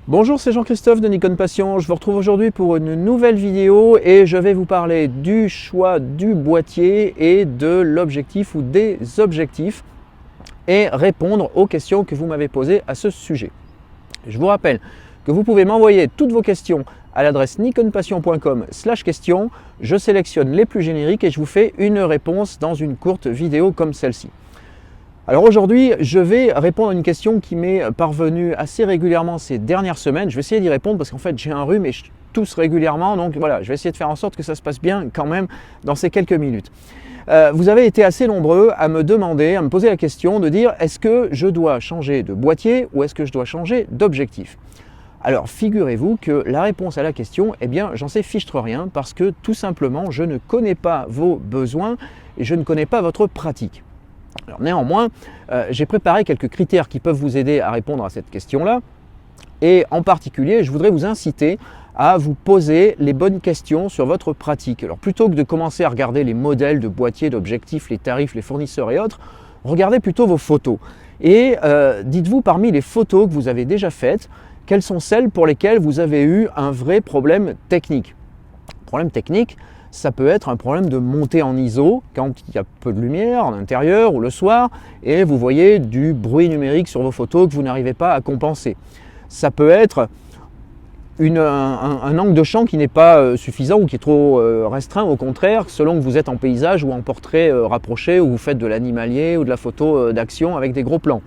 Bonjour, c'est Jean-Christophe de Nikon Passion. Je vous retrouve aujourd'hui pour une nouvelle vidéo et je vais vous parler du choix du boîtier et de l'objectif ou des objectifs et répondre aux questions que vous m'avez posées à ce sujet. Je vous rappelle que vous pouvez m'envoyer toutes vos questions à l'adresse nikonpassion.com/questions. Je sélectionne les plus génériques et je vous fais une réponse dans une courte vidéo comme celle-ci. Alors aujourd'hui, je vais répondre à une question qui m'est parvenue assez régulièrement ces dernières semaines. Je vais essayer d'y répondre parce qu'en fait j'ai un rhume et je tousse régulièrement. Donc voilà, je vais essayer de faire en sorte que ça se passe bien quand même dans ces quelques minutes. Vous avez été assez nombreux à me demander, à me poser la question de dire est-ce que je dois changer de boîtier ou est-ce que je dois changer d'objectif? Alors figurez-vous que la réponse à la question, eh bien j'en sais fichtre rien parce que tout simplement je ne connais pas vos besoins et je ne connais pas votre pratique. Alors néanmoins, j'ai préparé quelques critères qui peuvent vous aider à répondre à cette question-là. Et en particulier, je voudrais vous inciter à vous poser les bonnes questions sur votre pratique. Alors plutôt que de commencer à regarder les modèles de boîtiers, d'objectifs, les tarifs, les fournisseurs et autres, regardez plutôt vos photos. Et dites-vous parmi les photos que vous avez déjà faites, quelles sont celles pour lesquelles vous avez eu un vrai problème technique. Problème technique, ça peut être un problème de montée en ISO quand il y a peu de lumière en intérieur ou le soir et vous voyez du bruit numérique sur vos photos que vous n'arrivez pas à compenser. Ça peut être un angle de champ qui n'est pas suffisant ou qui est trop restreint, au contraire, selon que vous êtes en paysage ou en portrait rapproché ou vous faites de l'animalier ou de la photo d'action avec des gros plans.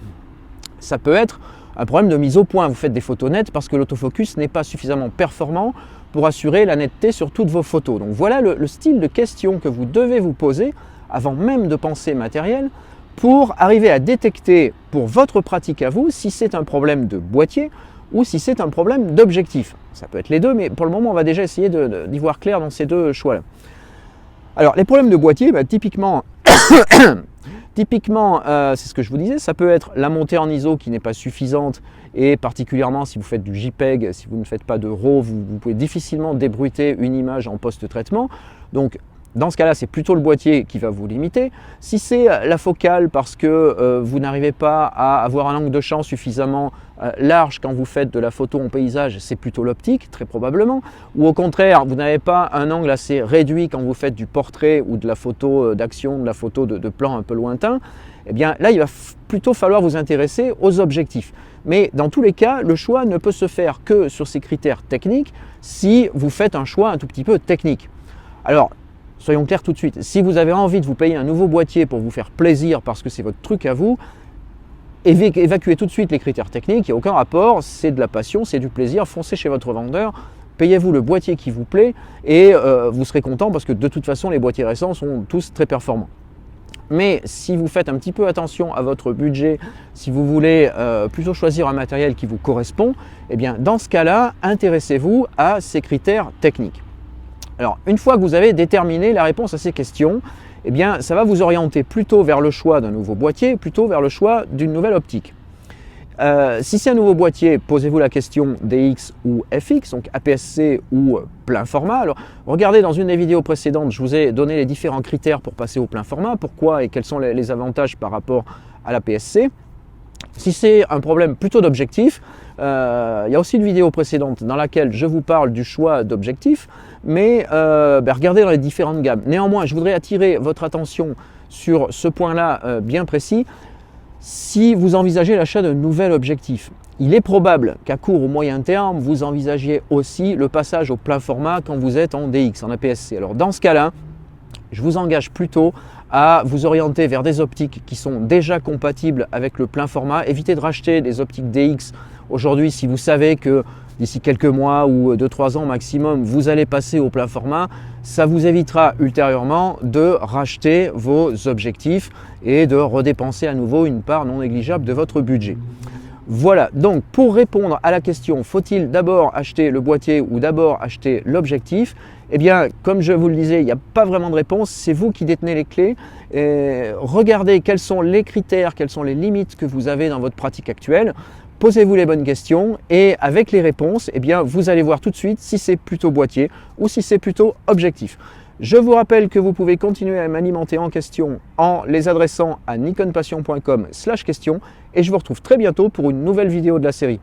Ça peut être un problème de mise au point, vous faites des photos nettes parce que l'autofocus n'est pas suffisamment performant pour assurer la netteté sur toutes vos photos. Donc voilà le style de questions que vous devez vous poser avant même de penser matériel pour arriver à détecter pour votre pratique à vous si c'est un problème de boîtier ou si c'est un problème d'objectif. Ça peut être les deux, mais pour le moment on va déjà essayer d'y voir clair dans ces deux choix-là. Alors les problèmes de boîtier, typiquement, c'est ce que je vous disais, ça peut être la montée en ISO qui n'est pas suffisante et particulièrement si vous faites du JPEG, si vous ne faites pas de RAW, vous pouvez difficilement débruiter une image en post-traitement. Donc dans ce cas-là, c'est plutôt le boîtier qui va vous limiter. Si c'est la focale parce que vous n'arrivez pas à avoir un angle de champ suffisamment large quand vous faites de la photo en paysage, c'est plutôt l'optique, très probablement. Ou au contraire, vous n'avez pas un angle assez réduit quand vous faites du portrait ou de la photo d'action, de la photo de plan un peu lointain, eh bien là, il va plutôt falloir vous intéresser aux objectifs. Mais dans tous les cas, le choix ne peut se faire que sur ces critères techniques si vous faites un choix un tout petit peu technique. Alors, soyons clairs tout de suite, si vous avez envie de vous payer un nouveau boîtier pour vous faire plaisir parce que c'est votre truc à vous, évacuez tout de suite les critères techniques, il n'y a aucun rapport, c'est de la passion, c'est du plaisir, foncez chez votre vendeur, payez-vous le boîtier qui vous plaît et vous serez content parce que de toute façon les boîtiers récents sont tous très performants. Mais si vous faites un petit peu attention à votre budget, si vous voulez plutôt choisir un matériel qui vous correspond, eh bien dans ce cas-là, intéressez-vous à ces critères techniques. Alors, une fois que vous avez déterminé la réponse à ces questions, eh bien, ça va vous orienter plutôt vers le choix d'un nouveau boîtier, plutôt vers le choix d'une nouvelle optique. Si c'est un nouveau boîtier, posez-vous la question DX ou FX, donc APS-C ou plein format. Alors, regardez dans une des vidéos précédentes, je vous ai donné les différents critères pour passer au plein format, pourquoi et quels sont les avantages par rapport à l'APS-C. Si c'est un problème plutôt d'objectif, il y a aussi une vidéo précédente dans laquelle je vous parle du choix d'objectif, mais regardez dans les différentes gammes. Néanmoins, je voudrais attirer votre attention sur ce point-là bien précis. Si vous envisagez l'achat d'un nouvel objectif, il est probable qu'à court ou moyen terme, vous envisagiez aussi le passage au plein format quand vous êtes en DX, en APS-C. Alors dans ce cas-là, je vous engage plutôt à vous orienter vers des optiques qui sont déjà compatibles avec le plein format. Évitez de racheter des optiques DX aujourd'hui si vous savez que d'ici quelques mois ou 2-3 ans maximum, vous allez passer au plein format. Ça vous évitera ultérieurement de racheter vos objectifs et de redépenser à nouveau une part non négligeable de votre budget. Voilà, donc pour répondre à la question, faut-il d'abord acheter le boîtier ou d'abord acheter l'objectif? Eh bien, comme je vous le disais, il n'y a pas vraiment de réponse, c'est vous qui détenez les clés. Et regardez quels sont les critères, quelles sont les limites que vous avez dans votre pratique actuelle. Posez-vous les bonnes questions et avec les réponses, eh bien, vous allez voir tout de suite si c'est plutôt boîtier ou si c'est plutôt objectif. Je vous rappelle que vous pouvez continuer à m'alimenter en questions en les adressant à nikonpassion.com/questions et je vous retrouve très bientôt pour une nouvelle vidéo de la série.